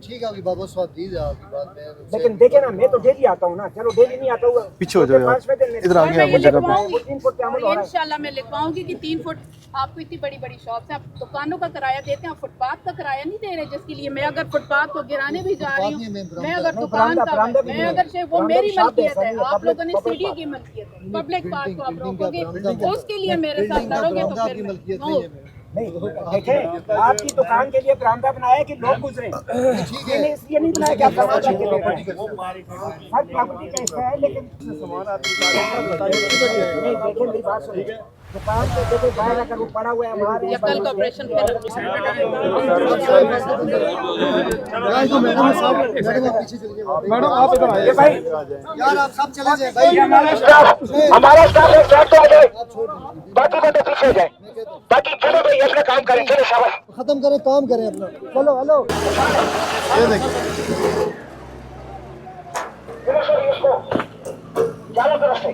ठीक है, आपकी बात बहुत स्वादिष्ट है, आपकी बात में लेकिन देखे ना, मैं तो डेली आता हूँ ना, चलो डेली नहीं आता हूँ, पीछे हो जाओ यार, इधर आ गया अपनी जगह पे। 3 फुट पे अमल हो रहा है। इंशाल्लाह मैं लिखवाऊंगी कि 3 फुट आपको इतनी बड़ी बड़ी शॉप्स हैं, आप दुकानों का किराया देते हैं, फुटपाथ का किराया नहीं दे रहे, जिसके लिए मैं अगर फुटपाथ को गिराने भी जा रही हूँ, मैं अगर दुकान का, मैं अगर वो मेरी मलकियत है, आप लोगों ने सीढ़ी की मलकियत है, पब्लिक पार्क को आप रोकोगे, उसके लिए मेरे साथ लड़ोगे तो फिर नो। नहीं देखें, आपकी दुकान के लिए बरामदा बनाया है कि लोग गुजरे, मैंने इसलिए नहीं बनाया कि आप सामान रख के दे रहे हैं। हर प्रॉपर्टी का हिस्सा है, लेकिन नहीं देखें, मेरी बात सुनिए, दुकान पे देखो बाहर अगर वो पड़ा हुआ है हमारे या कल का ऑपरेशन फिर मैडम आप इधर आइए भाई, यार, आप सब चले जाए भाई, हमारा स्टाफ एक साथ तो आ जाए, बाकी को तो पीछे जाए, बाकी चलो भाई अपना काम करें, चलो शाबाश, खत्म करें, काम करें अपना। चलो हेलो, ये देखिए इसको ज्यादा तरफ से